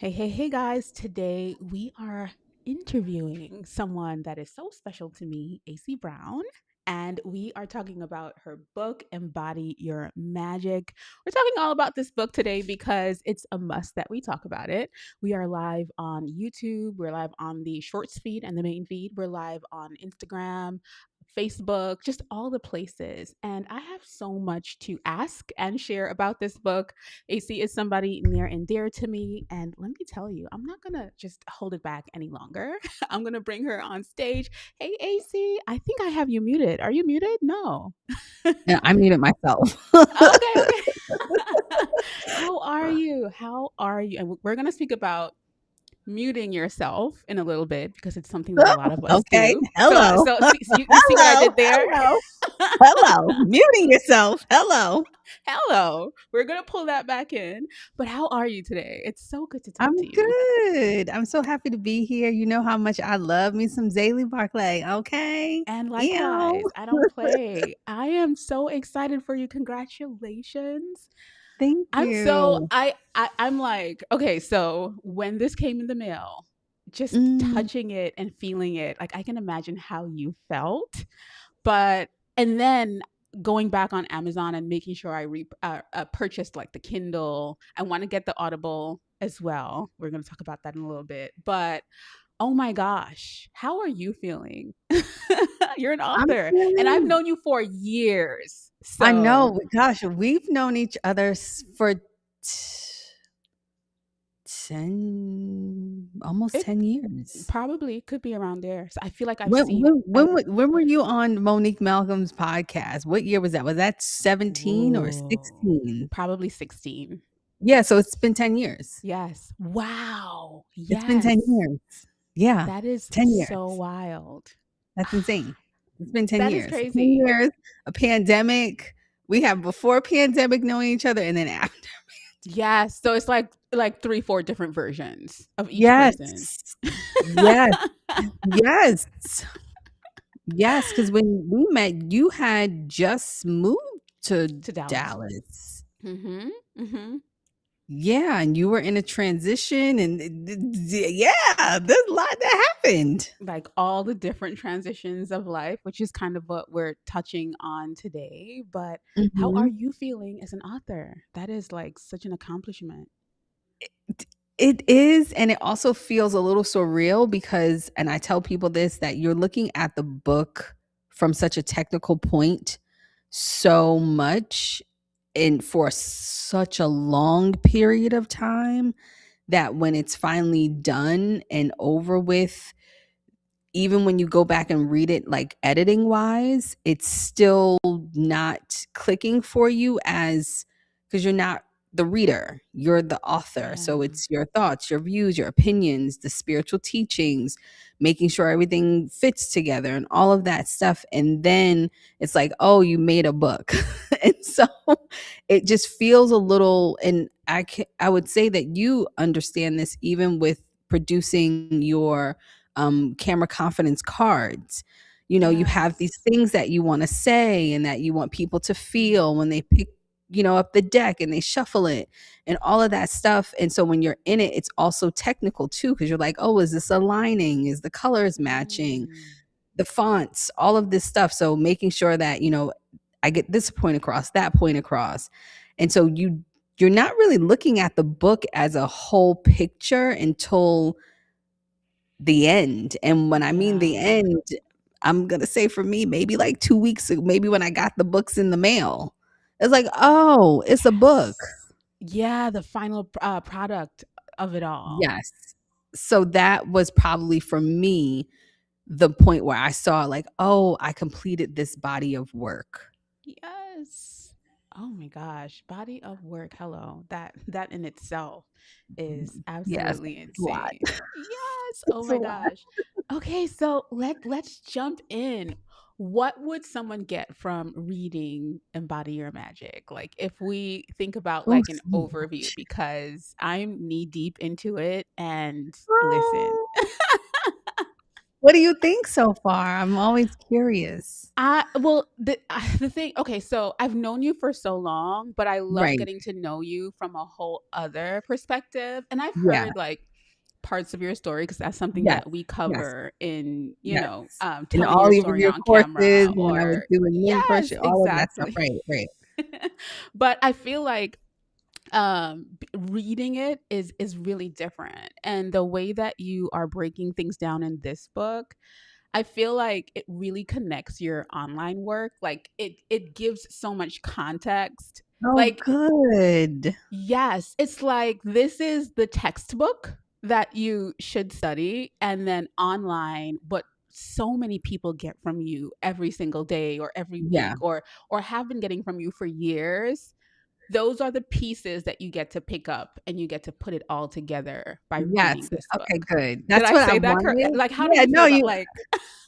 Hey, guys. Today we are interviewing someone that is so special to me, Aycee Brown. And we are talking about her book, Embody Your Magic. We're talking all about this book today because it's a must that we talk about it. We are live on YouTube, we're live on the shorts feed and the main feed, we're live on Instagram, Facebook, just all the places. And I have so much to ask and share about this book. AC is somebody near and dear to me. And let me tell you, I'm not going to just hold it back any longer. I'm going to bring her on stage. Hey, AC, I think I have you muted. Are you muted? No. Yeah, I muted myself. Okay. How are you? How are you? And we're going to speak about muting yourself in a little bit because it's something that a lot of us Okay. do. So, Hello. so see, you see what I Hello. did there? Hello. Hello. Muting yourself. Hello. Hello. We're going to pull that back in. But how are you today? It's so good to talk I'm to you. good. I'm so happy to be here. You know how much I love me some Zaylee Barclay. Okay. And Ew. likewise, I don't play. I am so excited for you. Congratulations. Thank I'm so you. I'm like, okay, so when this came in the mail, just Mm, touching it and feeling it, like I can imagine how you felt. But and then going back on Amazon and making sure I purchased like the Kindle. I want to get the Audible as well. We're going to talk about that in a little bit. But oh my gosh, how are you feeling? You're an I'm author, and I've feeling. known you for years. I So know. Gosh, we've known each other for 10, almost it 10 years. probably could be around there. So I feel like I've When seen when when wa when were you on Monique Malcolm's podcast? What year was that? Was that 17 or Whoa, 16? probably 16. Yeah, so it's been 10 years. Yes. Wow. It's been 10 Yes. years. Yeah, That is 10 so years. wild. That's insane. It's been 10 That is years. 10 crazy. years, a pandemic. We have before pandemic knowing each other and then after. Yes. So it's like 3, 4 different versions of each person. Yes. Yes. Yes. Yes, because when we met, you had just moved to To Dallas. Dallas. Mhm. Mhm. Yeah, and you were in a transition and yeah, there's a lot that happened. Like all the different transitions of life, which is kind of what we're touching on today. But how are Mhm. you feeling as an author? That is like such an accomplishment. It is, and it also feels a little surreal because and I tell people this, that you're looking at the book from such a technical point so much and for such a long period of time that when it's finally done and over with, even when you go back and read it, like, editing wise, it's still not clicking for you as because 'cause you're not the reader, you're the author, Yeah. so it's your thoughts, your views, your opinions, the spiritual teachings, making sure everything fits together and all of that stuff, and then it's like, "Oh, you made a book." And so, it just feels a little and I would say that you understand this even with producing your camera confidence cards. You know, you have these Yes. things that you want to say and that you want people to Mm. feel when they pick, up the deck and they shuffle it and all of that stuff. And so when you're in it, it's also technical too, because you're like, oh, is this aligning? Is the colors matching? Mm. The fonts, all of this stuff. So making sure that, I get this point across, that point across. And so you're not really looking at the book as a whole picture until the end. And when I mean the Yeah. end, I'm gonna say for me, maybe like 2 weeks ago, maybe when I got the books in the mail. It's like, "Oh, it's a book." Yes. Yeah, the final product of it all. Yes. So that was probably for me the point where I saw like, "Oh, I completed this body of work." Yes. Oh my gosh, body of work. Hello. That in itself is Yes, absolutely it's a lot. insane. Yes. Oh It's a my lot. gosh. Okay, so let's jump in. What would someone get from reading Embody Your Magic? Like if we think about Oh, like an so overview because I'm knee deep into it and listen. much. What do you think so far? I'm always curious. The thing, okay, so I've known you for so long, but I love Right. getting to know you from a whole other perspective. And I've Yeah. heard like parts of your story because that's something Yes. that we Yes. cover in, Yes. In telling all your of story your on courses, camera when I was or doing yes, mentorship, all of that stuff. exactly. Right, right. But I feel like reading it is really different, and the way that you are breaking things down in this book, I feel like it really connects your online work. Like it gives so much context. Oh, Like good. yes, it's like this is the textbook that you should study, and then online what so many people get from you every single day or every week Yeah. or have been getting from you for years. Those are the pieces that you get to pick up and you get to put it all together by reading Yes. this Okay, book. good. Did That's I what I say that correct? wanted. Like, how did Yeah, you feel no, about you like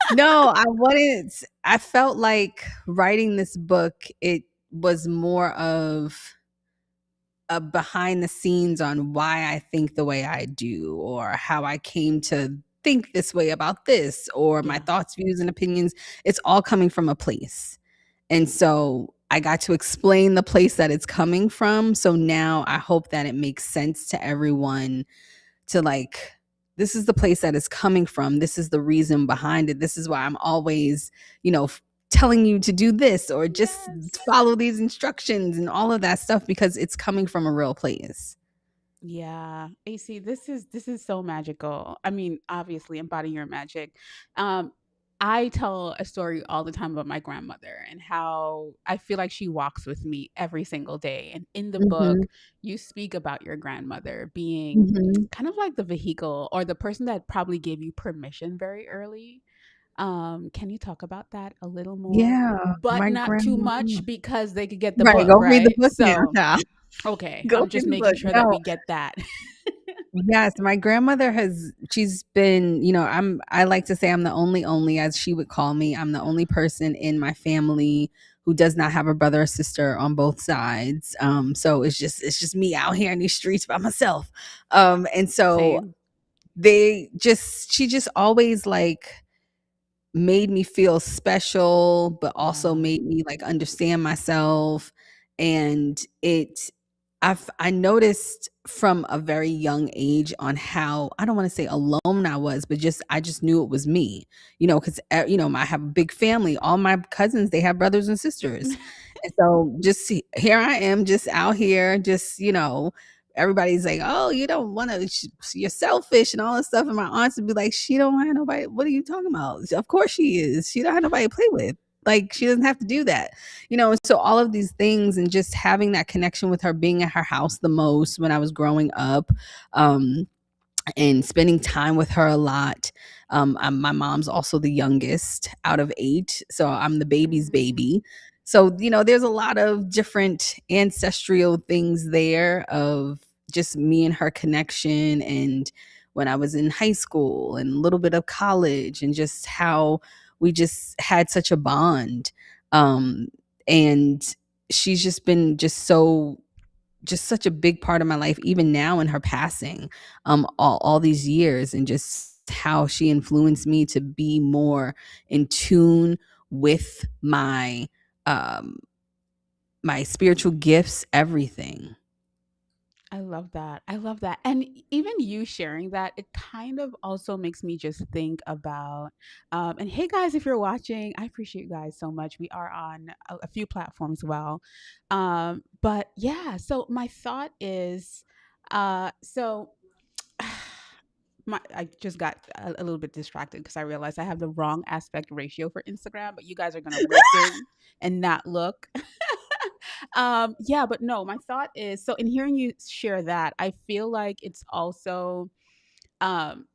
no, I wanted I felt like writing this book, it was more of a behind the scenes on why I think the way I do, or how I came to think this way about this, or my yeah. thoughts, views, and opinions. It's all coming from a place. And so I got to explain the place that it's coming from. So now I hope that it makes sense to everyone to like, this is the place that it's coming from. This is the reason behind it. This is why I'm always, telling you to do this or just Yes. follow these instructions and all of that stuff because it's coming from a real place. Yeah, AC, this is so magical. I mean, obviously, embody your magic. Um, I tell a story all the time about my grandmother and how I feel like she walks with me every single day. And in the Mhm. book, you speak about your grandmother being Mhm. kind of like the vehicle or the person that probably gave you permission very early. Can you talk about that a little more? Yeah, But my not too grandma. much because they could get the Right, go book, read the right? book now, So, child. okay, Go I'm read just the making book. sure that No. we get that. Yes, my grandmother she's been, I like to say I'm the only as she would call me. I'm the only person in my family who does not have a brother or sister on both sides. So it's just me out here in these streets by myself. And so Same. she just always like made me feel special, but also Yeah. made me, like, understand myself, and I noticed from a very young age on how I don't wanna say alone I was, but I just knew it was me, 'cause, I have a big family, all my cousins, they have brothers and sisters, and so just here I am just out here, everybody's like, "Oh, you don't wanna you're selfish," and all this stuff, and my aunts would be like, "She don't have nobody what are you talking about? Of course she is. She don't have nobody to play with. Like, she doesn't have to do that." And so all of these things and just having that connection with her, being at her house the most when I was growing up, um, and spending time with her a lot. My mom's also the youngest out of 8, so I'm the baby's Mm, baby. So, there's a lot of different ancestral things there of just me and her connection and when I was in high school and a little bit of college and just how we just had such a bond. Um, and she's just been just such a big part of my life even now in her passing, all these years and just how she influenced me to be more in tune with um my spiritual gifts, everything. I love that. I love that. And even you sharing that, it kind of also makes me just think about, and hey guys, if you're watching, I appreciate you guys so much. We are on a few platforms well. But yeah, so my thought is, so I just got a little bit distracted because I realized I have the wrong aspect ratio for Instagram, but you guys are gonna listen and not look. Yeah, but no, my thought is so in hearing you share that, I feel like it's also um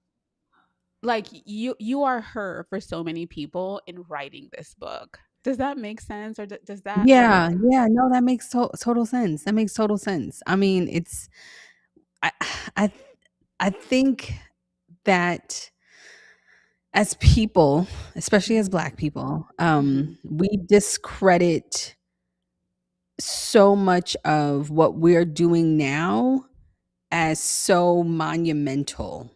like you are her for so many people in writing this book. Does that make sense or does that Yeah, like yeah, no, that makes total sense. That makes total sense. I mean, I I I think that as people, especially as mhm, Black people, mhm, we discredit so much of what we're doing now as so monumental,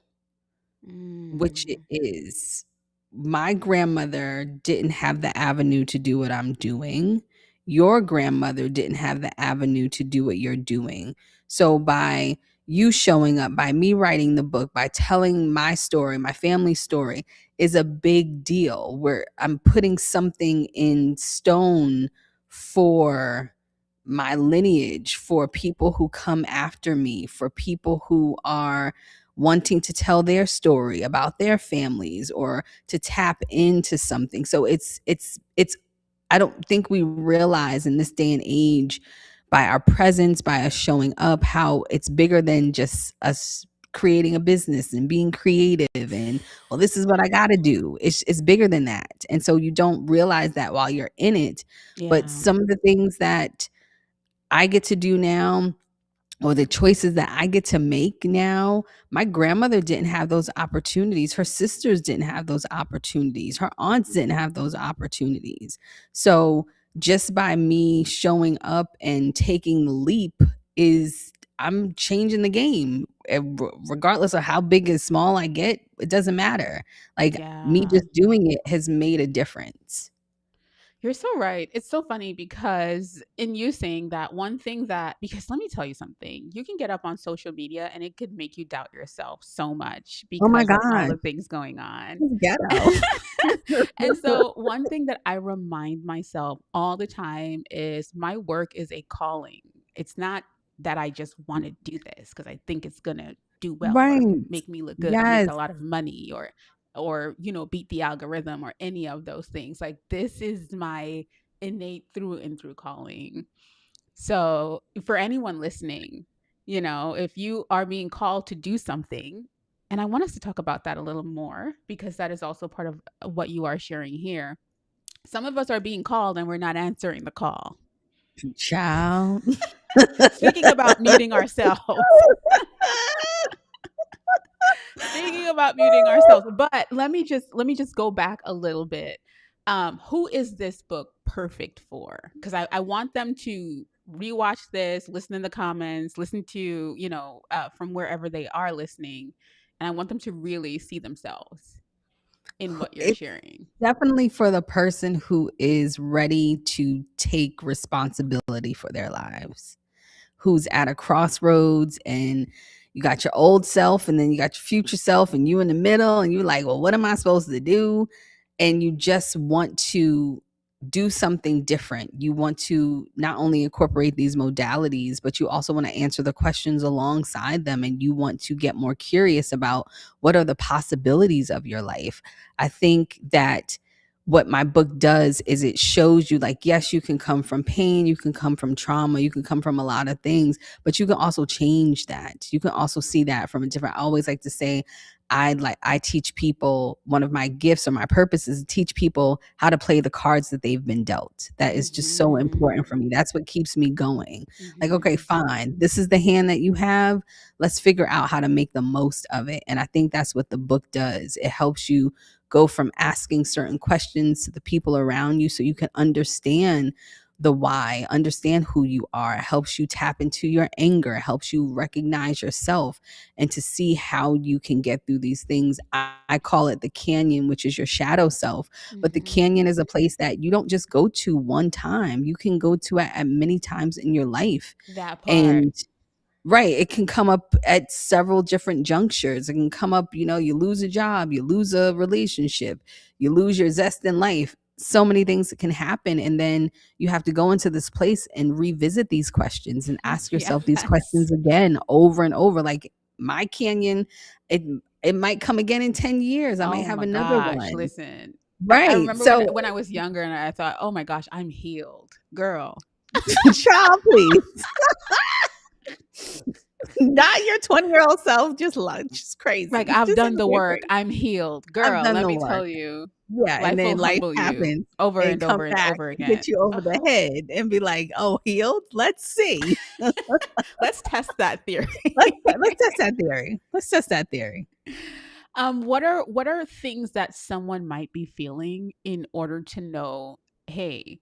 which it mm, is. my grandmother didn't have the avenue to do what I'm doing. Your grandmother didn't have the avenue to do what you're doing. So by you showing up, by me writing the book, by telling my story, my family story is a big deal where I'm putting something in stone for my lineage, for people who come after me, for people who are wanting to tell their story about their families or to tap into something. So it's I don't think we realize in this day and age by our presence, by us showing up, how it's bigger than just us creating a business and being creative and well, this is what I got to do. It's bigger than that. And so you don't realize that while you're in it. But Yeah. some of the things that I get to do now or the choices that I get to make now, my grandmother didn't have those opportunities. Her sisters didn't have those opportunities. Her aunts didn't have those opportunities. So just by me showing up and taking the leap is I'm changing the game. Regardless of how big and small I get, it doesn't matter. Like me Yeah. just doing it has made a difference. You're so right. It's so funny because in you saying that, one thing that, because let me tell you something, you can get up on social media and it could make you doubt yourself so much Oh my because of all God. the things going on. It's ghetto. And so, one thing that I remind myself all the time is my work is a calling. It's not that I just want to do this because I think it's going to do well or Right. make me look good or make Yes. a lot of money or beat the algorithm or any of those things. Like, this is my innate through and through calling. So for anyone listening, if you are being called to do something, and I want us to talk about that a little more because that is also part of what you are sharing here. Some of us are being called and we're not answering the call. Child. Speaking about muting ourselves, speaking about muting ourselves, but let me just go back a little bit. Who is this book perfect for? Because I want them to rewatch this, listen in the comments, listen to from wherever they are listening, and I want them to really see themselves in what you're It's sharing. definitely for the person who is ready to take responsibility for their lives, who's at a crossroads and you got your old self and then you got your future self and you in the middle and you're like, well, what am I supposed to do? And you just want to do something different. You want to not only incorporate these modalities, but you also want to answer the questions alongside them. And you want to get more curious about what are the possibilities of your life. I think that what my book does is it shows you like, yes, you can come from pain, you can come from trauma, you can come from a lot of things, but you can also change that. You can also see that from a different, I always like to say, I teach people, one of my gifts or my purpose is to teach people how to play the cards that they've been dealt. That is just so important Mm-hmm. for me. That's what keeps me going. Like, okay, Mm-hmm. fine. This is the hand that you have. Let's figure out how to make the most of it. And I think that's what the book does. It helps you go from asking certain questions to the people around you so you can understand the why, understand who you are. It helps you tap into your anger, it helps you recognize yourself and to see how you can get through these things. I call it the canyon, which is your shadow self. But the Mm-hmm. canyon is a place that you don't just go to one time, you can go to at many times in your life. That part. And right, it can come up at several different junctures. It can come up, you lose a job, you lose a relationship, you lose your zest in life. So many things that can happen. And then you have to go into this place and revisit these questions and ask yourself these Yes. questions again over and over. Like my canyon, it it might come again in 10 years. I might Oh have my another gosh, one. listen. I Right. remember when So, when I was younger and I thought, "Oh my gosh, I'm healed." Girl, child, please. Not your 20-year-old self, just like, crazy. I've Just done in the the work. crazy. I'm healed. I've Girl, done let the me work. tell you, Yeah, and life will then life humble you happens over and and come over and back over and hit again. you over Ugh. the head and be like, "Oh, healed? Let's see. Let's test that theory. Let's test that theory. Let's test that theory." What are things that someone might be feeling in order to know, "Hey,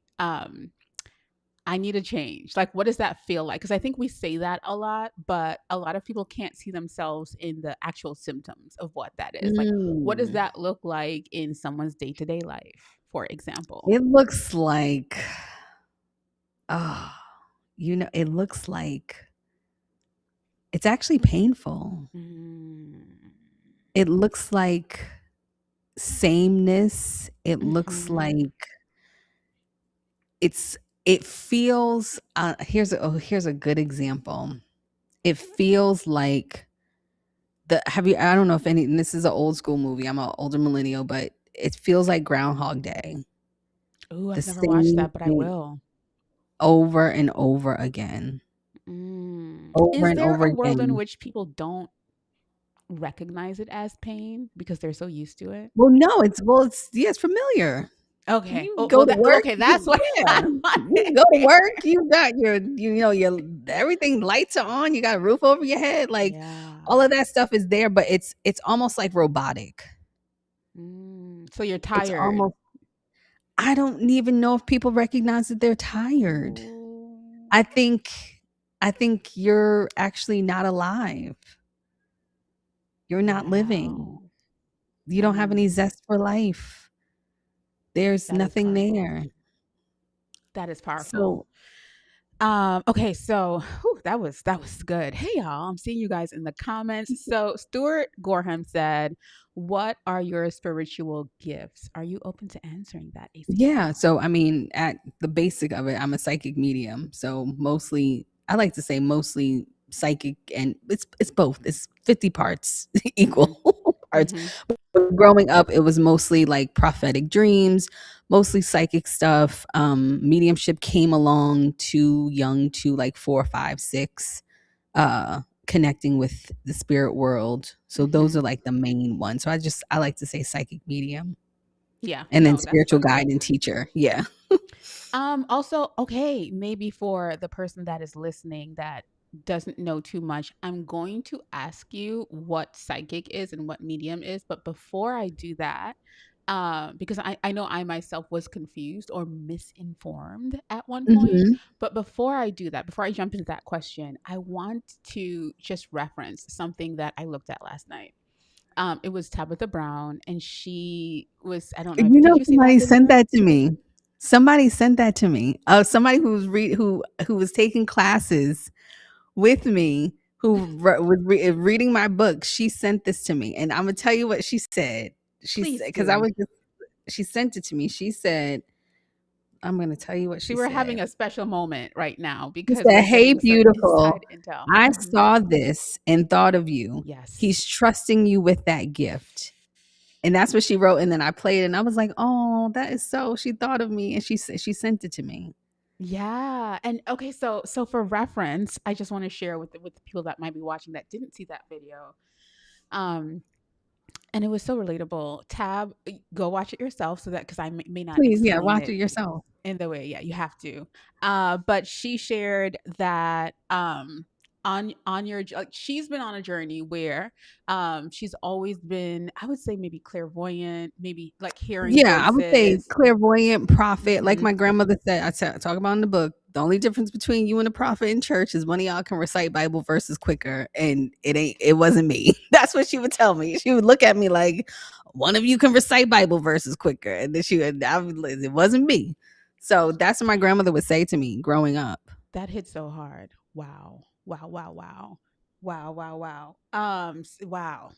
I need a change. Like, what does that feel like? Because I think we say that a lot, but a lot of people can't see themselves in the actual symptoms of what that is. Like, what does Mm. that look like in someone's day to day life, for example? It looks like, oh, it looks like it's actually painful. Mm. It looks like sameness. It looks Hmm. like it's it feels, here's a good example. It feels like I don't know if any, and this is an old school movie. I'm an older millennial, but it feels like Groundhog Day. Ooh, The I've never watched same that, but I thing will. over and over again. Mm. Over Is and there over a world in again. which people don't recognize it as pain because they're so used to it? It's yeah, it's familiar. Okay. You Oh, go well, to that work, okay. That's what yeah, I you go to wanted. work, you got your everything lights are on, you got a roof over your head, like, Yeah. all of that stuff is there, but it's almost like robotic. So you're It's tired. almost I don't even know if people recognize that they're tired. Ooh. I think I think you're actually not alive. You're not living. Wow. You don't have any Mm, zest for life. There's that is nothing powerful. there. That is powerful. So Okay, so whew, that was good. Hey y'all, I'm seeing you guys in the comments. So Stuart Gorham said, "What are your spiritual gifts?" Are you open to answering that, AC yeah, Brown? so I mean, at the basic of it, I'm a psychic medium. So mostly, I like to say mostly psychic, and it's both. It's 50 parts Mm-hmm. equal parts. Mm-hmm. But growing up, it was mostly like prophetic dreams, mostly psychic stuff. Mediumship came along too young, to like 4, 5, 6, connecting with the spirit world. So those Mm-hmm. are like the main ones. So I like to say psychic medium. Yeah, And then no, that's spiritual perfect. guide and teacher. Yeah. Also, okay, maybe for the person that is listening that doesn't know too much, I'm going to ask you what psychic is and what medium is. But before I do that, because I know I myself was confused or misinformed at one point. Mhm. But before I do that, before I jump into that question, I want to just reference something that I looked at last night. It was Tabitha Brown, and she was, I don't know, You did know, you see that somebody sent video? that to me. Somebody sent that to me. Somebody who was taking classes with me, who was reading my book. She sent this to me, and Imma tell you what she said. She said, Please because I do. was just she sent it to me. She said, I'm gonna tell you what See, she we're said. having a special moment right now She because said, we're "Hey, getting some inside beautiful. intel. I Mhm. saw this and thought of you. Yes. He's trusting you with that gift." And that's what she wrote, and then I played it, and I was like, "Oh, that is so," she thought of me, and she sent it to me. Yeah. And okay, so for reference, I just want to share with with the people that might be watching that didn't see that video. Um, and it was so relatable. Tab, go watch it yourself so that because I may not Please, yeah, explain watch it it yourself. in the way, yeah, you have to. But she shared that on your like she's been on a journey where she's always been, I would say maybe clairvoyant, maybe like hearing Yeah, I would say voices. clairvoyant, prophet, like Hmm. my grandmother said, talk about in the book, the only difference between you and a prophet in church is one of y'all can recite Bible verses quicker, and it wasn't me. That's what she would tell me. She would look at me like, "One of you can recite Bible verses quicker," and then it wasn't me. So that's what my grandmother would say to me growing up. That hit so hard. Wow. Wow, wow, wow. Wow, wow, wow. Wow.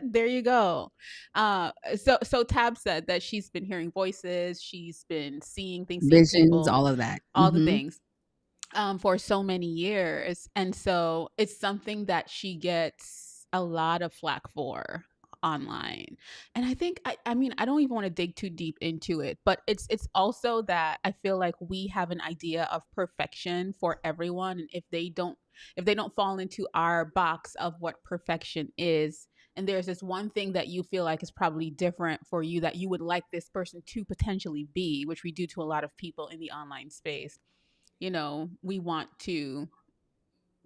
There you go. So Tab said that she's been hearing voices, she's been seeing things, seeing Visions, people, all of that. all the Mhm. things, for so many years. And so it's something that she gets a lot of flack for online. And I think I mean I don't even want to dig too deep into it, but it's also that I feel like we have an idea of perfection for everyone. And if they don't fall into our box of what perfection is, and there's this one thing that you feel like is probably different for you that you would like this person to potentially be, which we do to a lot of people in the online space, we want to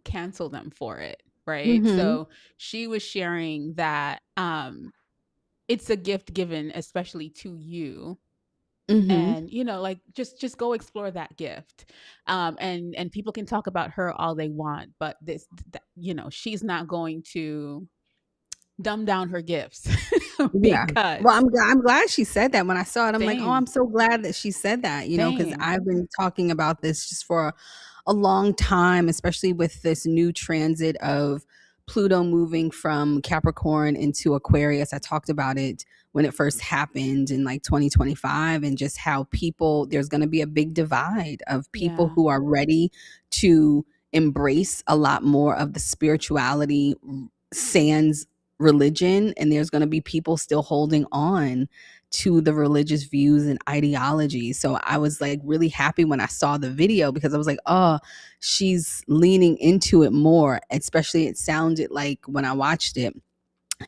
cancel them for it, right? Mhm. So she was sharing that it's a gift given especially to you, Mhm. And like just go explore that gift. And people can talk about her all they want, but she's not going to dumb down her gifts Yeah. Well, because I'm glad she said that. When I saw it, I'm like, "Oh, same I'm so glad that she said that," because 'cause same I've been talking about this just for a long time, especially with this new transit of Pluto moving from Capricorn into Aquarius. I talked about it when it first happened in, like, 2025, and just how people there's gonna be a big divide of people yeah who are ready to embrace a lot more of the spirituality sans religion, and there's going to be people still holding on to the religious views and ideologies. So I was like really happy when I saw the video, because I was like, oh, she's leaning into it more. Especially it sounded like when I watched it,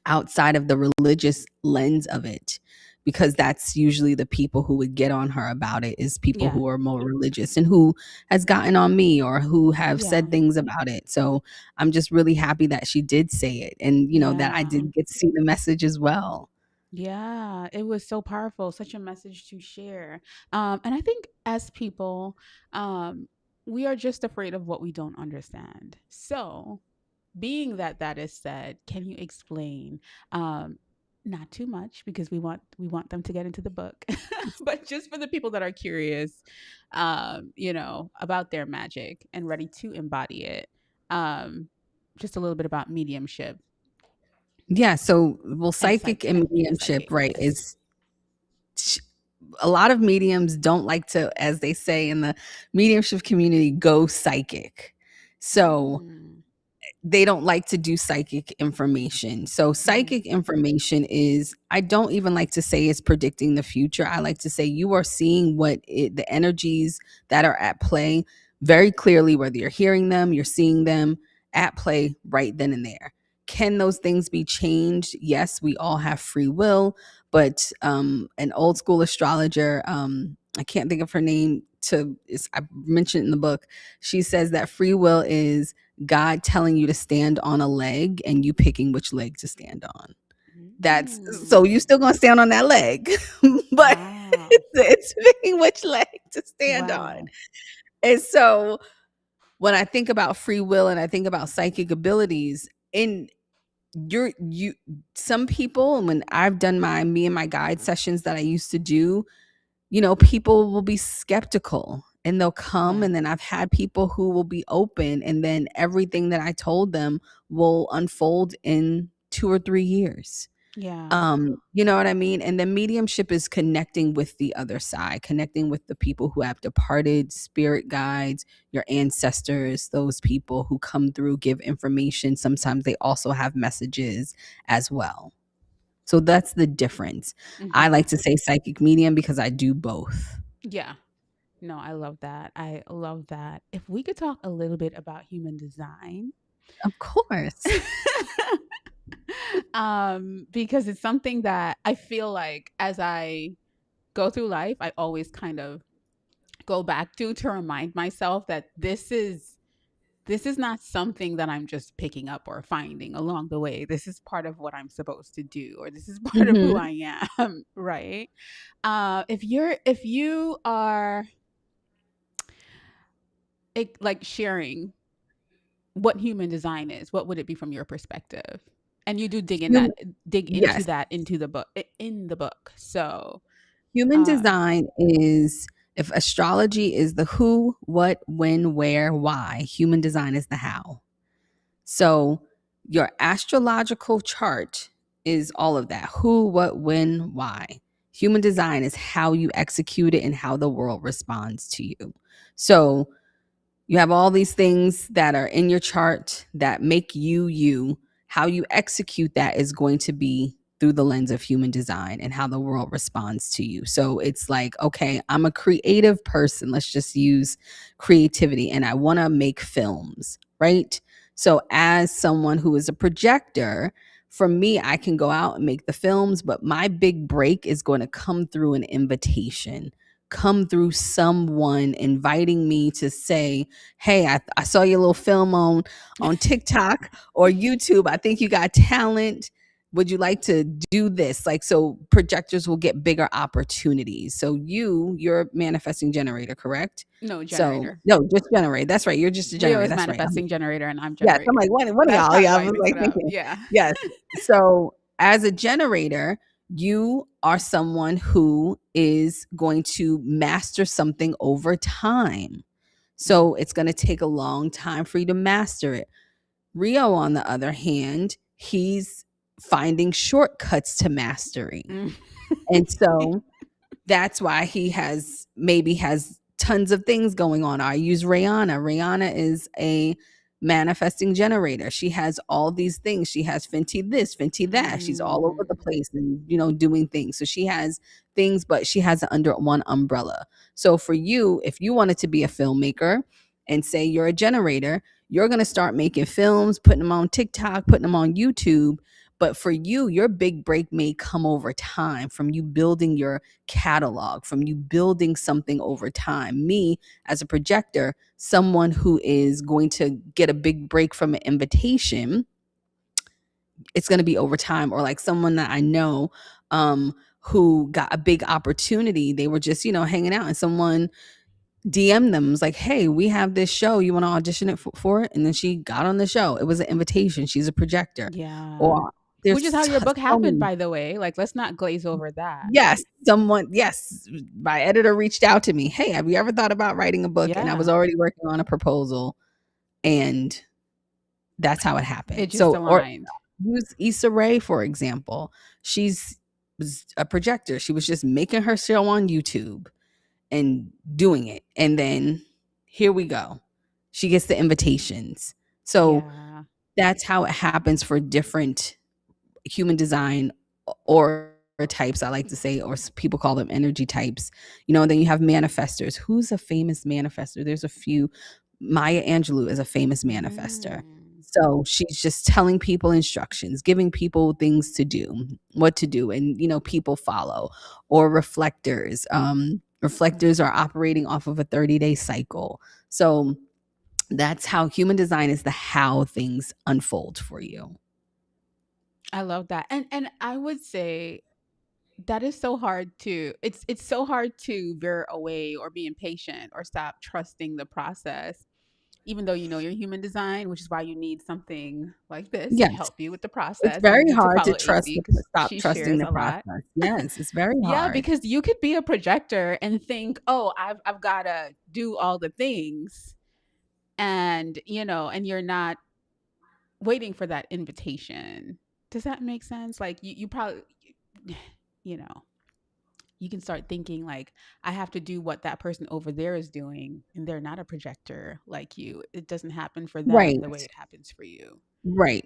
outside of the religious lens of it, because that's usually the people who would get on her about it, is people yeah who are more religious and who has gotten on me or who have yeah said things about it. So I'm just really happy that she did say it, and that I yeah did get to see the message as well. Yeah, it was so powerful, such a message to share. And I think as people, um, we are just afraid of what we don't understand. So, being that that is said, can you explain, um, not too much because we want them to get into the book, but just for the people that are curious, about their magic and ready to embody it, um, just a little bit about mediumship Yeah, so well, and psychic and being a mediumship, psychic. right, is a lot of mediums don't like to, as they say in the mediumship community, go psychic. So Mm. they don't like to do psychic information. So Mhm. psychic information is, I don't even like to say it's predicting the future. I like to say you are seeing the energies that are at play very clearly, whether you're hearing them, you're seeing them at play right then and there. Can those things be changed? Yes, we all have free will, but an old school astrologer, I can't think of her name, I mentioned in the book, she says that free will is God telling you to stand on a leg and you picking which leg to stand on. That's so you Mm. still gonna stand on that leg, but Wow. it's picking which leg to stand on. Wow. And so when I think about free will and I think about psychic abilities, in you some people, and when I've done my me and my guide sessions that I used to do, people will be skeptical and they'll come, Yeah. and then I've had people who will be open, and then everything that I told them will unfold in 2 or 3 years. Yeah. You know what I mean? And then mediumship is connecting with the other side, connecting with the people who have departed, spirit guides, your ancestors, those people who come through, give information. Sometimes they also have messages as well. So that's the difference. I Mhm. like to say psychic medium because I do both. Yeah. No, I love that. I love that. If we could talk a little bit about human design, Of course. because it's something that I feel like as I go through life, I always kind of go back to remind myself that this is not something that I'm just picking up or finding along the way. This is part of what I'm supposed to do, or this is part of who Mhm. I am, right? If you are like sharing what human design is, what would it be from your perspective? And you do Hum dig into Yes. that into the book in the book. So, Human uh, design is, if astrology is the who, what, when, where, why, human design is the how. So, your astrological chart is all of that: who, what, when, why. Human design is how you execute it and how the world responds to you. So, you have all these things that are in your chart that make you you. How you execute that is going to be through the lens of human design and how the world responds to you. So it's like, okay, I'm a creative person. Let's just use creativity, and I want to make films, right? So, as someone who is a projector, for me, I can go out and make the films, but my big break is going to come through an invitation, come through someone inviting me to say, hey, I saw your little film on TikTok or YouTube. I think you got talent. Would you like to do this? Like, so projectors will get bigger opportunities. So you're a manifesting generator, correct? No, So generator. no, just generate. That's right. You're just a Leo generator. is That's right. manifesting generator and I'm Yes, I'm generator. like, one of That's y'all. probably Yeah, I why I was mixed like it up. thinking, Yeah. yes. So as a generator, you are someone who is going to master something over time. Mm. So it's going to take a long time for you to master it. Rio, on the other hand, he's finding shortcuts to mastery. Mm. And so that's why he has tons of things going on. I use Rihanna. Rihanna is a manifesting generator. She has all these things. She has Fenty this, Fenty that. She's all over Mm. the place and doing things. So she has things, but she has it under one umbrella. So for you, if you wanted to be a filmmaker and say you're a generator, you're going to start making films, putting them on TikTok, putting them on YouTube. But for you, your big break may come over time from you building your catalog, from you building something over time. Me, as a projector, someone who is going to get a big break from an invitation, it's going to be over time. Or like someone that I know who got a big opportunity. They were just, hanging out, and someone DM them, was like, hey, we have this show, you want to audition it for it? And then she got on the show. It was an invitation. She's a projector. Yeah. Or Which is there's how your book so happened, many. by the way. Like, let's not glaze over that. Yes, my editor reached out to me. Hey, have you ever thought about writing a book? And I was Yeah. already working on a proposal, and that's how it It happened. just So, or aligned. use Issa Rae, for example. She's was a projector. She was just making her show on YouTube and doing it. And then here we go. She gets the invitations. So Yeah. that's how it happens for different human design or types, I like to say, or people call them energy types. Then you have manifestors. Who's a famous manifestor? There's a few. Maya Angelou is a famous manifester. Mm. So she's just telling people instructions, giving people things to do, what to do, and people follow. Or reflectors. Reflectors are operating off of a 30-day cycle. So that's how human design is, the how things unfold for you. I love that. And I would say that is so hard to it's so hard to veer away or be impatient or stop trusting the process, even though you know your human design, which is why you need something like this to Yes. help you with the It's process. And you very need to hard to follow AC because stop she trusting shares the a lot. process. Yes, it's very Yeah, hard. because you could be a projector and think, oh, I've gotta do all the things, and and you're not waiting for that invitation. Does that make sense? Like you probably you know you can start thinking like, I have to do what that person over there is doing, and they're not a projector like you. It doesn't happen for them Right. the way it happens for you. Right.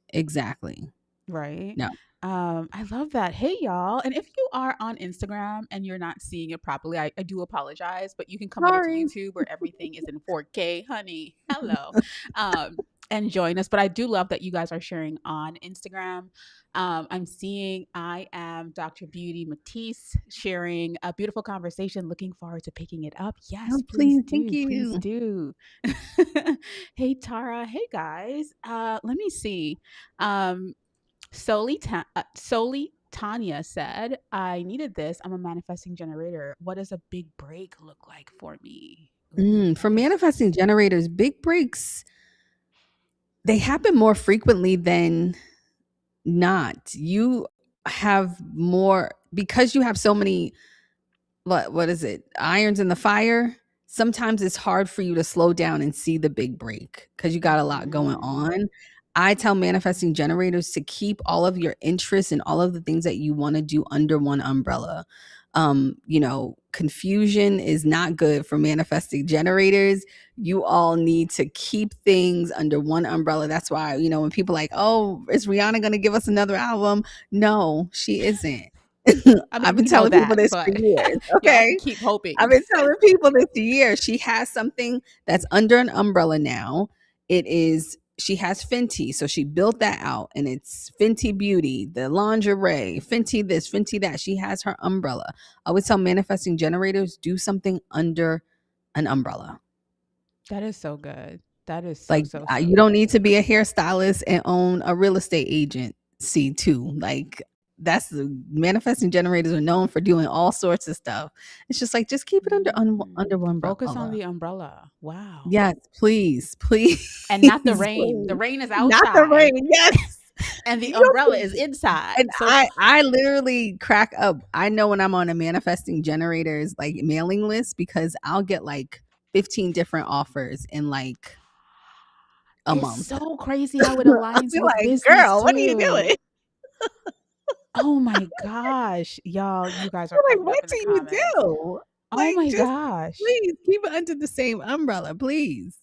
Exactly. Right. No. I love that. Hey y'all. And if you are on Instagram and you're not seeing it properly, I do apologize, but you can come over to Sorry. YouTube where everything is in 4K, honey. Hello. And join us. But I do love that you guys are sharing on Instagram. I'm seeing I am Dr. Beauty Matisse sharing a beautiful conversation. Looking forward to picking it up. Yes, Oh, please please. Thank do. Please you. do. Hey Tara. Hey guys. Let me see. Um, Solely Tanya said, I needed this. I'm a manifesting generator. What does a big break look like for me? Ooh, For that is manifesting generators, big breaks, they happen more frequently than not. You have more because you have so many, what is it, irons in the fire. Sometimes it's hard for you to slow down and see the big break because you got a lot going mm, on. I tell manifesting generators to keep all of your interests and all of the things that you want to do under one umbrella. Confusion is not good for manifesting generators. You all need to keep things under one umbrella. That's why, when people are like, oh, is Rihanna going to give us another album? No, she isn't. I I've mean, been we know telling people that, this for but years. y'all can Okay. keep I've hoping. been telling people this for years. She has something that's under an umbrella now. She has Fenty. So she built that out, and it's Fenty Beauty, the lingerie, Fenty this, Fenty that. She has her umbrella. I would tell manifesting generators, do something under an umbrella. That is so good. That is so, Like, so, so you don't good. need to be a hairstylist and own a real estate agent. see too. Like that's the manifesting generators are known for doing all sorts of stuff. It's just like just keep it under one Focus on umbrella. the umbrella. Wow. Yes, please, please, And not the rain. The please. rain is Not the outside rain. Yes. and the You don't umbrella is think inside. and So I literally crack up. I know when I'm on a manifesting generators like mailing list because I'll get like 15 different offers in like a it's month. so crazy how it I'll aligns be with like, business "Girl, what are you doing?" too. Oh my gosh. Y'all, you guys are I'm like, cracking up "What in the do you comments. do?" Oh Like, my just gosh. please keep it under the same umbrella, please.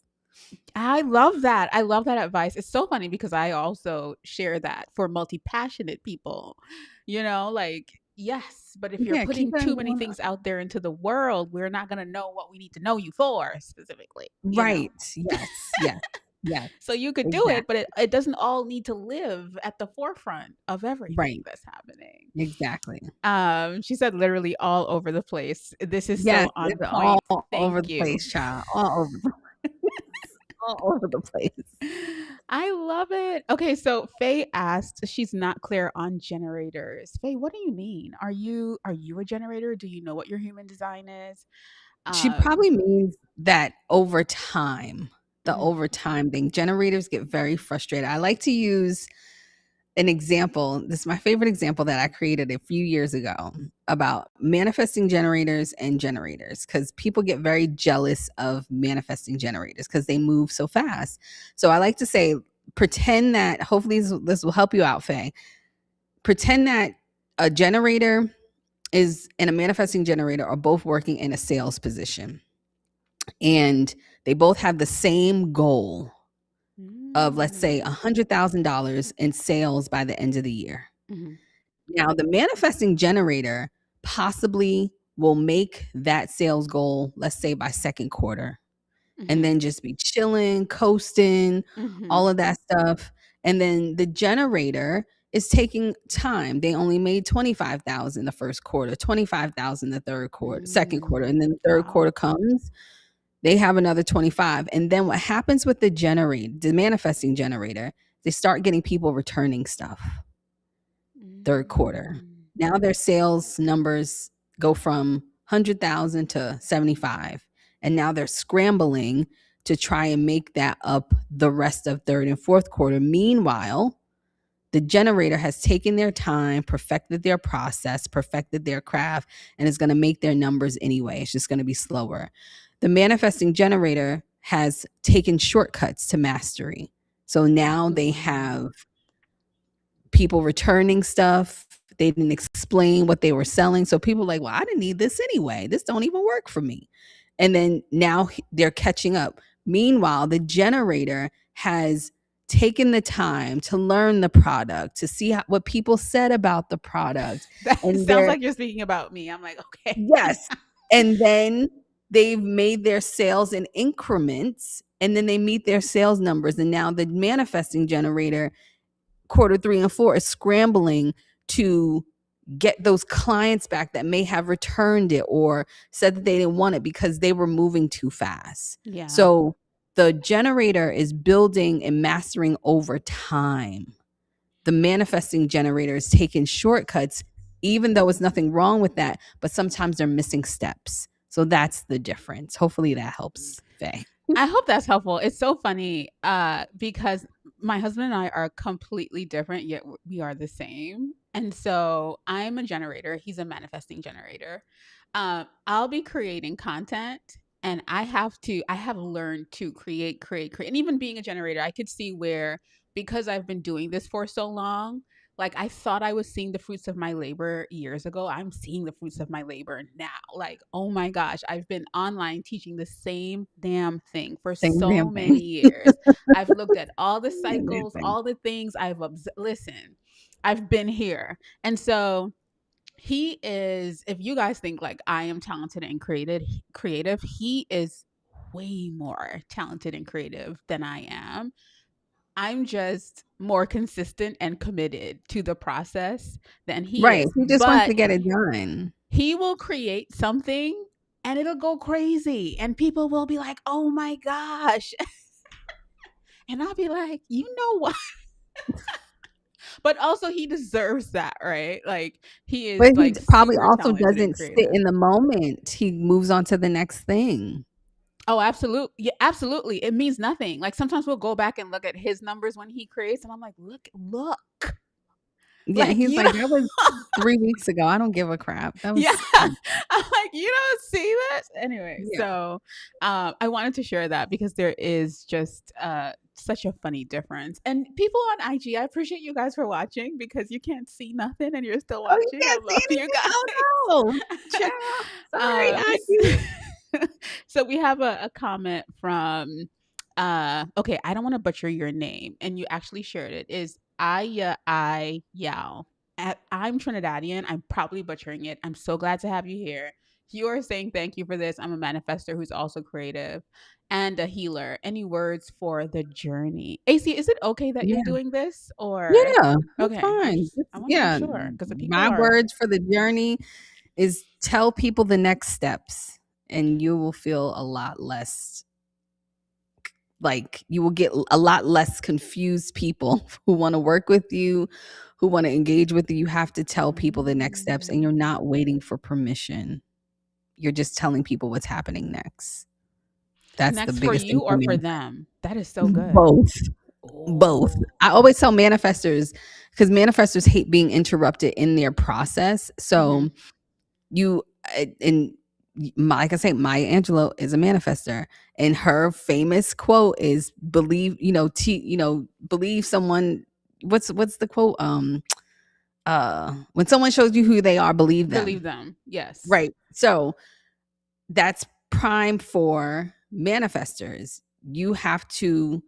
I love that. I love that advice. It's so funny because I also share that for multi-passionate people. Like, yes, but if you're Yeah, keep putting it too under many one things out there into the world, we're not going to know what we need to know you for specifically. right. Yes, yes, yes. So you could do it, but Exactly. it doesn't all need to live at the forefront of everything Right. that's happening. Exactly. She said literally all over the place. This is Yes, so on it's all point. over Thank the you. place, child. All over the all over the place. I love it. Okay, so Faye asked, she's not clear on generators. Faye, what do you mean? Are you a generator? Do you know what your human design is? She Um, probably means that over time, the mhm, overtime thing, generators get very frustrated. I like to use an example. This is my favorite example that I created a few years ago about manifesting generators because people get very jealous of manifesting generators because they move so fast. So I like to say, pretend that hopefully this will help you out, Faye. Pretend that a generator is and a manifesting generator are both working in a sales position and they both have the same goal of, let's say, mm, $100,000 in sales by the end of the year. mhm, Now, the manifesting generator possibly will make that sales goal, let's say by second quarter, and mhm, then just be chilling, coasting, mhm, all of that stuff. And then the generator is taking time. They only made 25,000 the first quarter, 25,000 the third quarter, second quarter, and then the third wow. quarter comes, they have another 25. And then what happens with the manifesting generator, they start getting people returning stuff third quarter. Mm, Now their sales numbers go from 100,000 to 75. And now they're scrambling to try and make that up the rest of third and fourth quarter. Meanwhile, the generator has taken their time, perfected their process, perfected their craft, and is going to make their numbers anyway. It's just going to be slower. The manifesting generator has taken shortcuts to mastery. So now they mm. have people returning stuff. They didn't explain what they were selling. So people are like, well, I didn't need this anyway. This don't even work for me. And then now they're catching up. Meanwhile, the generator has taken the time to learn the product, to see what people said about the product. That And sounds they're, like you're speaking about me. I'm like, okay. yes. And then they've made their sales in increments and then they meet their sales numbers. And now the manifesting generator quarter three and four is scrambling to get those clients back that may have returned it or said that they didn't want it because they were moving too fast. Yeah. So the generator is building and mastering over time. The manifesting generator is taking shortcuts, even though it's nothing wrong with that, but sometimes they're missing steps. So that's the difference. Hopefully that helps, Faye. I hope that's helpful. It's so funny because my husband and I are completely different, yet we are the same. And so I'm a generator, he's a manifesting generator. I'll be creating content and I have learned to create. And even being a generator, I could see where because I've been doing this for so long, like I thought I was seeing the fruits of my labor years ago. I'm seeing the fruits of my labor now. Like, oh my gosh, I've been online teaching the same damn thing for Same so damn many thing. years. I've looked at all the Same damn cycles, thing. all the things listen, I've been here. And so he is, if you guys think like I am talented and creative, he is way more talented and creative than I am. I'm just more consistent and committed to the process than he Right. is. He just wants to But get it done. he will create something and it'll go crazy. And people will be like, oh my gosh. And I'll be like, you know what? But also he deserves that, right? Like he is But he like probably super also talented and doesn't sit creative. in the moment. He moves on to the next thing. Oh, absolutely. Yeah, absolutely. It means nothing. Like sometimes we'll go back and look at his numbers when he creates and I'm like, look. Yeah, Like, he's you like, know, "That was 3 weeks ago. I don't give a crap. That yeah. was." I'm like, you don't see this? Anyway, Yeah. so I wanted to share that because there is just such a funny difference. And people on IG, I appreciate you guys for watching because you can't see nothing and you're still Oh, you watching. I can't love see you anything? Oh, no. guys. Child. Sorry, S- Aki. so we have a comment from okay, I don't want to butcher your name, and you actually shared it. Is I Yao. I'm Trinidadian. I'm probably butchering it. I'm so glad to have you here. You are saying thank you for this. I'm a manifester who's also creative and a healer. Any words for the journey? AC, is it okay that you're Yeah. doing this or Yeah, that's okay? fine. I want to make Yeah, sure because the people my are words for the journey is tell people the next steps, and you will feel a lot less like, you will get a lot less confused people who wanna work with you, who wanna engage with you. You have to tell people the next steps, and you're mm, not waiting for permission. You're just telling people what's happening next. That's the next for biggest thing you for or me. for them. That is so good. Both. Both. Oh. I always tell manifestors, because manifestors hate being interrupted in their process. Hmm. So you and like I say, Maya Angelou is a manifester, and her famous quote is believe, believe someone. What's the quote? When someone shows you who they are, believe Believe them. them. Yes. Right. So that's prime for manifestors. You have to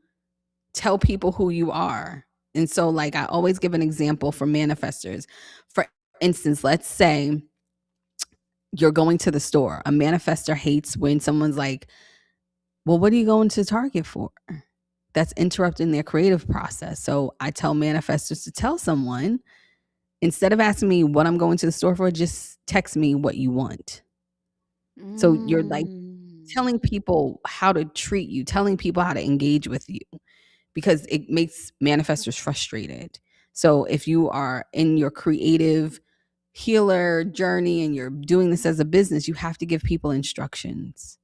tell people who you are. And so, like, I always give an example for manifestors. For instance, let's say you're going to the store. A manifestor hates when someone's like, well, what are you going to Target for? That's interrupting their creative process. So I tell manifestors to tell someone, instead of asking me what I'm going to the store for, just text me what you want. So you're like Mm. telling people how to treat you, telling people how to engage with you, because it makes manifestors frustrated. So if you are in your creative healer journey and you're doing this as a business, you have to give people instructions.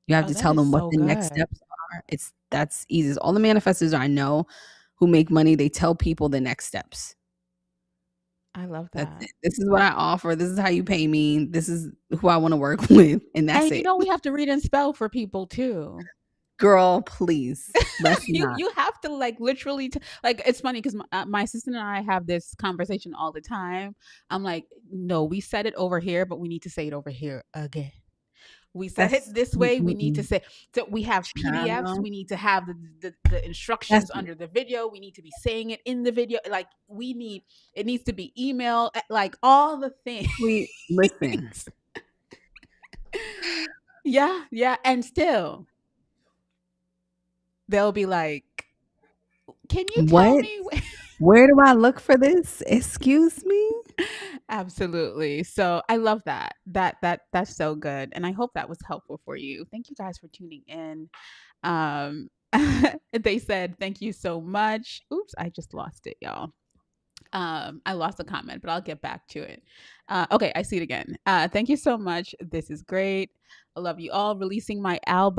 You have Oh, to that tell is them what so the next good. steps are. That's easy. All the manifestors I know who make money, they tell people the next steps. I love That's that. it. This is what I offer. This is how you pay me. This is who I want to work with, and that's And it. we have to read and spell for people too. Girl, please. Let's not. You have to like literally like it's funny because my sister and I have this conversation all the time. I'm like, no, we said it over here, but we need to say it over here again. We said it That's this way. We need to mm-mm. say so. We have PDFs. Child. We need to have the That's instructions under the video. We need to be saying it in the video. Like we need it needs to be email. Like all the things. listen. Yeah, yeah, and still they'll be like, "Can you tell What? me?" Where do I look for this? Excuse me? Absolutely. So I love that. That's so good, and I hope that was helpful for you. Thank you guys for tuning in. Um, they said thank you so much. Oops, I just lost it, y'all. I lost a comment, but I'll get back to it. Okay, I see it again. Thank you so much. This is great. I love you all. Releasing my Oh,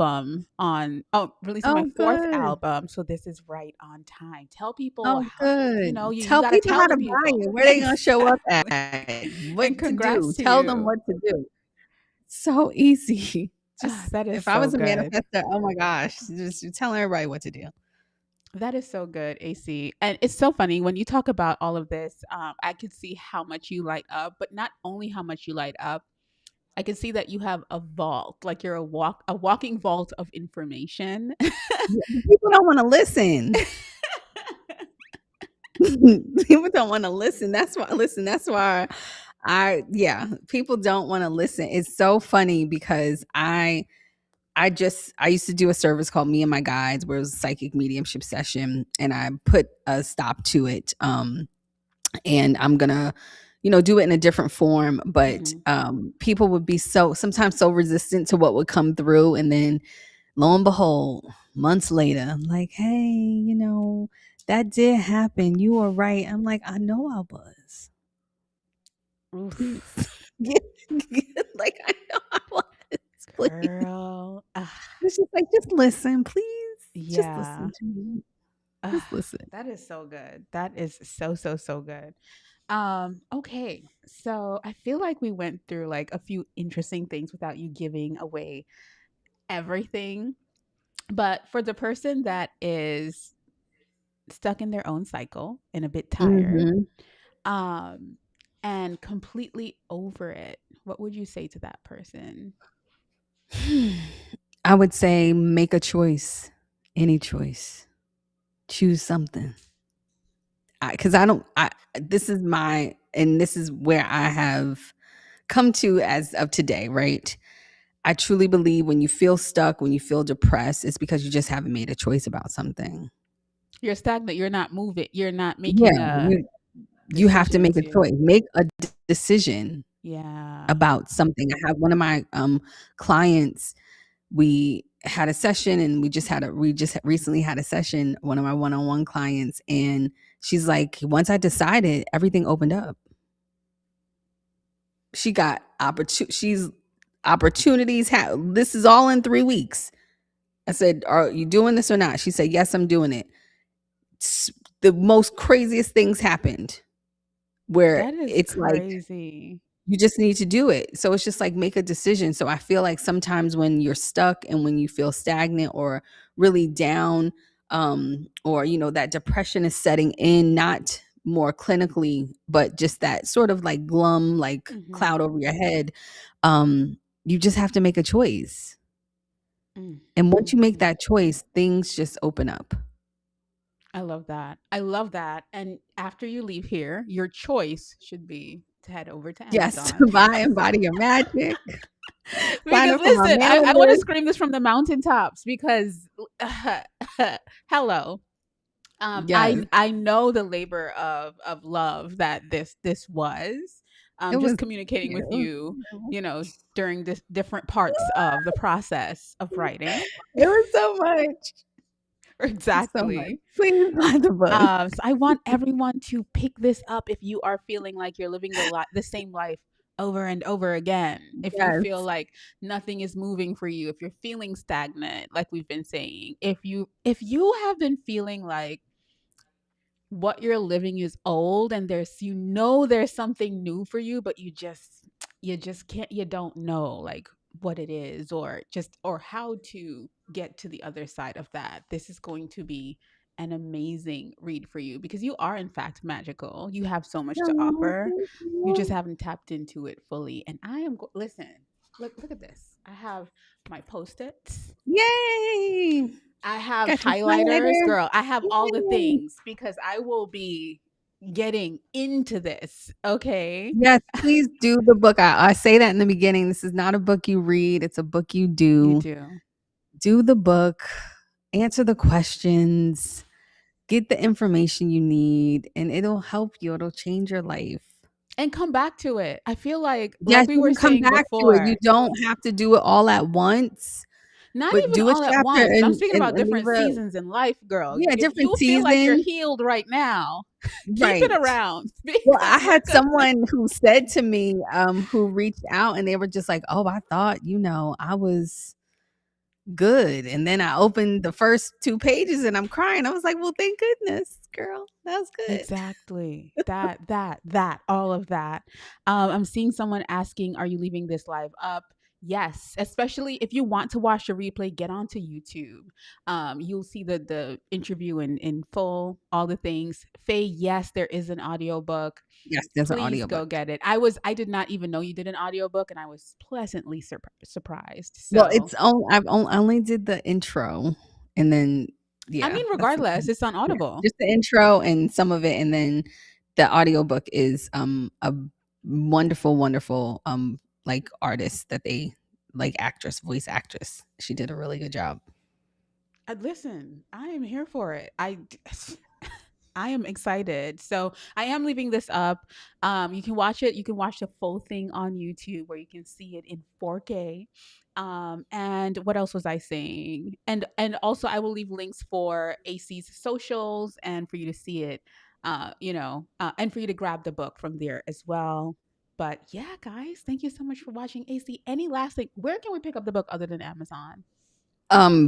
fourth good. album. So this is right on time. Tell people Oh, how, good. you Tell got to people tell how the to buy people. it. Where they gonna show up Exactly. at? And What to congrats do. to Tell them you. what to do. So easy. Just That is if I so was a good. manifestor, oh my gosh, just telling everybody what to do. That is so good, AC. And it's so funny when you talk about all of this. I can see how much you light up, but not only how much you light up. I can see that you have a vault, like you're a walking vault of information. Yeah, people don't wanna listen. People don't wanna listen. That's why people don't wanna listen. It's so funny because I used to do a service called Me and My Guides, where it was a psychic mediumship session, and I put a stop to it. And I'm gonna, do it in a different form. But Mhm. people would be sometimes so resistant to what would come through, and then lo and behold, months later, I'm like, hey, That did happen. You were right. I'm like, I know I was. Please. Oof, Get, like, I know I was. Please. girl. It's just like, just listen, please. Just Yeah. listen to me. Ugh, Just listen. that is so good. That is so, so, so good. Okay. So I feel like we went through like a few interesting things without you giving away everything. But for the person that is stuck in their own cycle and a bit tired, Mhm. um, and completely over it, what would you say to that person? I would say make a choice. Any choice. Choose something. Because I don't I this is my and this is where I have come to as of today, right? I truly believe when you feel stuck, when you feel depressed, it's because you just haven't made a choice about something. You're stagnant. You're not moving. You're not Yeah, making a you have to decision make a to, choice. Make a decision yeah. about something. I have one of my clients, we had a session and we just recently had a session, one of my one-on-one clients, and she's like, once I decided, everything opened up. She got opportunities. This is all in 3 weeks. I said, "Are you doing this or not?" She said, "Yes, I'm doing it." The most craziest things happened where That is it's like crazy. you just need to do it. So it's just like make a decision. So I feel like sometimes when you're stuck and when you feel stagnant or really down, or that depression is setting in, not more clinically, but just that sort of like glum, like cloud Mhm. over your head, you just have to make a choice. Mm, And once mm, you make mm. that choice, things just open up. I love that. I love that. And after you leave here, your choice should be to head over to Yes, Amazon. buy Embody Your Magic. Sign Because up for my listen, I mailing want to list. scream this from the mountaintops because hello. Yes, I know the labor of love that this was. it Just was communicating with cute. you, during this different parts of the process of writing. It was so much. So much. Exactly. Please buy the book. So I want everyone to pick this up if you are feeling like you're living the same life over and over again. If you feel Yes. like nothing is moving for you, if you're feeling stagnant, like we've been saying, if you have been feeling like what you're living is old and there's something new for you, but you just can't, you don't know like what it is, or how to get to the other side of that. This is going to be an amazing read for you because you are in fact magical. You have so much to Oh, offer. thank You just you. haven't tapped into it fully. And listen, look at this. I have my post-its. Yay. I have Got your highlighters, highlighter? girl. I have all the Yay. things because I will be getting into this. Okay. Yes, please do the book. I say that in the beginning. This is not a book you read, it's a book you You do. do. Do the book, answer the questions, get the information you need, and it'll help you. It'll change your life. And come back to it. I feel like Yes, we you were can come saying back to it. You before, don't have to do it all at once, not but even do a all at chapter once. I'm and speaking and about and leave different a seasons in life, girl. yeah, If different you feel like you're season. healed right now, keep it Right. around Well, because I we're had going to. someone who said to me, who reached out and they were just like, "Oh, I thought, I was good." And then I opened the first 2 pages and I'm crying. I was like, "Well, thank goodness, girl. That was good." Exactly. That, all of that. I'm seeing someone asking, are you leaving this live up? Yes, especially if you want to watch the replay, get onto YouTube. You'll see the interview in full, all the things. Faye, yes, there is an audiobook. Yes, there's an Please audiobook. go get it. I did not even know you did an audiobook and I was pleasantly surprised. Well, So, I only did the intro and then I yeah, mean, that's regardless, it's on yeah, Audible. just the intro and some of it, and then the audiobook is, a wonderful, wonderful, like, artist that they like actress, voice actress. She did a really good job. Listen, I am here for it. I am excited. So I am leaving this up. You can watch it. You can watch the full thing on YouTube where you can see it in 4K. And what else was I saying? And also I will leave links for AC's socials and for you to see it. And for you to grab the book from there as well. But yeah, guys, thank you so much for watching AC. Any last thing? Where can we pick up the book other than Amazon?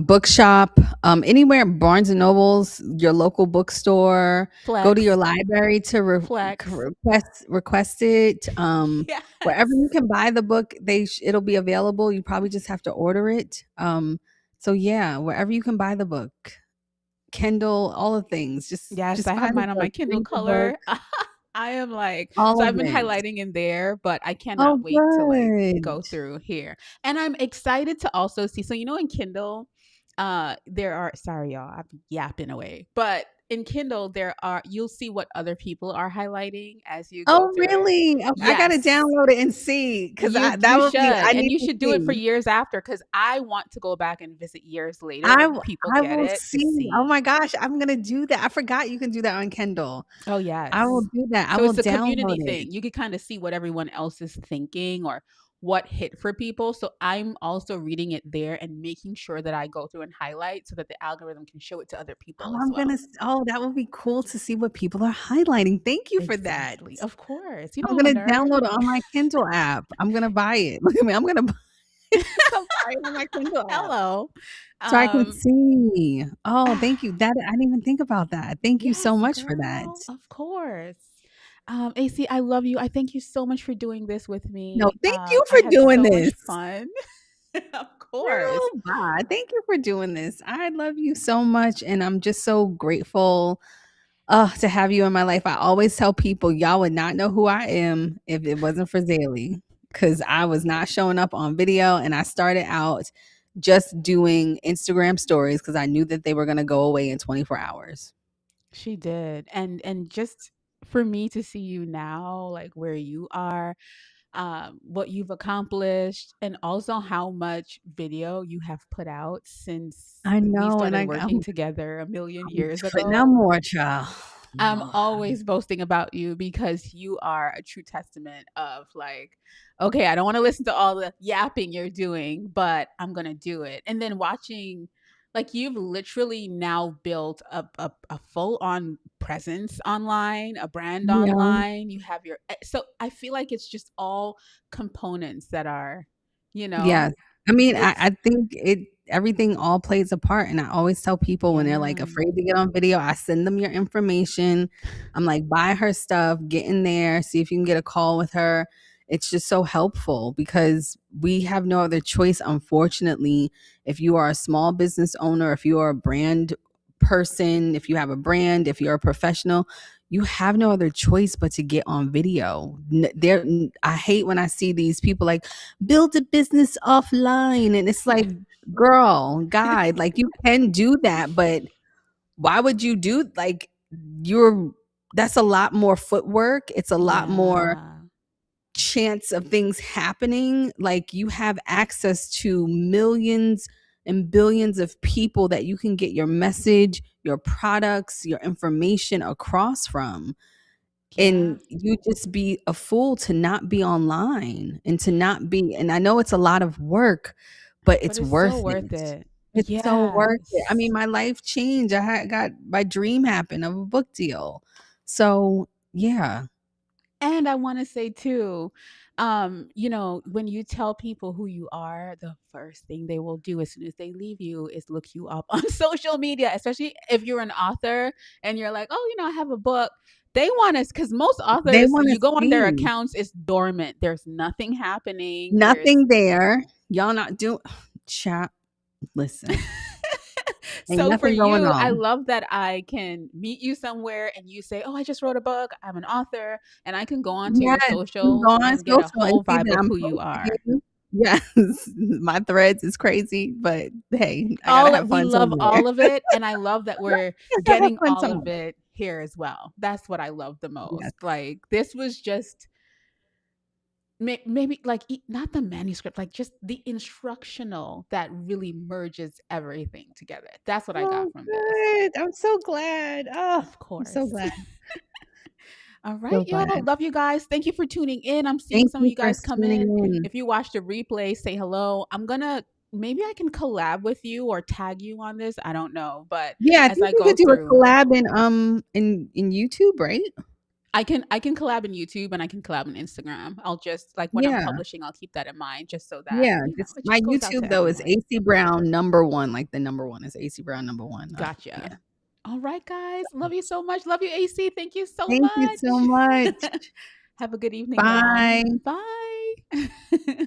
Bookshop, anywhere, Barnes and Nobles, your local bookstore, go to your Flex, library to Flex. request it. Wherever Yes. you can buy the book, it'll be available. You probably just have to order it. So yeah, wherever you can buy the book, Kindle, all the things. Yes, Just I buy have the mine on my book, Kindle read the book, Color. I am like, all so of I've been it. highlighting in there, but I Oh, cannot wait to like good. go through here. And I'm excited to also see. So in Kindle, there are sorry y'all, I'm yapping away. But in Kindle, you'll see what other people are highlighting as you go Oh, through it. really? Oh, I gotta Yes. download it and see because that You would be. should, I and need you to should do it for see. years after because I want to go back and visit years later I when w people I get will it to see. Oh see. my gosh, I'm gonna do that. I forgot you can do that on Kindle. Oh, I will yes. do that. I So will it's a community download it. thing. You could kind of see what everyone else is thinking or what hit for people. So I'm also reading it there and making sure that I go through and highlight so that the algorithm can show it to other people Oh, as I'm gonna well. s oh, that would be cool to see what people are highlighting. Thank you for that. Exactly. Of course. I'm I'm a gonna nerd. download it on my Kindle app. I'm gonna buy it. Look at me, I'm gonna buy I'm buying it on my Kindle app Hello. so I can Um see. Oh, thank you. That I didn't even think about that. Thank you yes, so much for that. girl. Of course. AC, I love you. I thank you so much for doing this with No, me. thank you I for had doing so much this. fun. Of course. Girl, bye. Thank you for doing this. I love you so much, and I'm just so grateful, to have you in my life. I always tell people, y'all would not know who I am if it wasn't for Zaylee, because I was not showing up on video, and I started out just doing Instagram stories because I knew that they were gonna go away in 24 hours. She did. And just for me to see you now, like where you are, what you've accomplished, and also how much video you have put out since I we know, and started I working together a million I'm years putting out ago. more, child. I'm always boasting about you because you are a true testament of like, okay, I don't want to listen to all the yapping you're doing, but I'm gonna do it. And then watching, like you've literally now built a full on presence online, a brand Yeah. online. You have so I feel like it's just all components that are, you know, Yes. I mean, it's I think everything all plays a part, and I always tell people when they're, like, yeah, afraid to get on video, I send them your information. I'm like, "Buy her stuff, get in there, see if you can get a call with her." It's just so helpful because we have no other choice, unfortunately. If you are a small business owner, if you are a brand person, if you have a brand, if you're a professional, you have no other choice but to get on video. I hate when I see these people like, build a business offline. And it's like, girl, guy, like you can do that, but why would you do like you're that's a lot more footwork. It's a lot more yeah, chance of things happening. Like you have access to millions and billions of people that you can get your message, your products, your information across from, yeah. and you just be a fool to not be online and to not be, and I know it's a lot of work, but But it's it's so worth worth it. it. It's so worth it. I Yes. mean, my life changed. Got my dream happened of a book deal. So, yeah. And I want to say too, when you tell people who you are, the first thing they will do as soon as they leave you is look you up on social media, especially if you're an author and you're like, oh, I have a book. They want us because most They authors, wanna you go on their see. accounts, it's dormant. There's nothing happening. There's Nothing there. Y'all not doing chat. Listen, ain't so for nothing going you, I on. love that I can meet you somewhere and you say, "Oh, I just wrote a book. I'm an author," and I can go onto your Yes, you go socials on and get a social and whole see vibe that of I'm who you are. posting. Yes, my threads is crazy, but hey, I gotta All have we fun love somewhere. all of it, and I love that we're I gotta have getting fun all of somewhere. it here as well. That's what I love the Yes. most. Like this was just maybe like not the manuscript, like just the instructional that really merges everything together. That's what I got Oh, from this. good. I'm so glad. Oh, Of I'm so course. glad. All right, So y'all. glad. Love you guys. Thank you for tuning in. I'm seeing Thank some of you you for guys come tuning in. in. If you watched the replay, say hello. Maybe I can collab with you or tag you on this. I don't know. But Yeah, I as think I we go could do a through, collab in YouTube, right? I can collab in YouTube and I can collab on Instagram. I'll just like when I'm Yeah. publishing, I'll keep that in mind just so that, Yeah, just it my just goes out YouTube to though is everyone. Aycee Brown number 1, like the number 1 is Aycee Brown number 1. Yeah. Gotcha. All right, guys. Love you so much. Love you, AC. Thank you so Thank you so much. much. Have a good evening, y'all. Bye. Bye.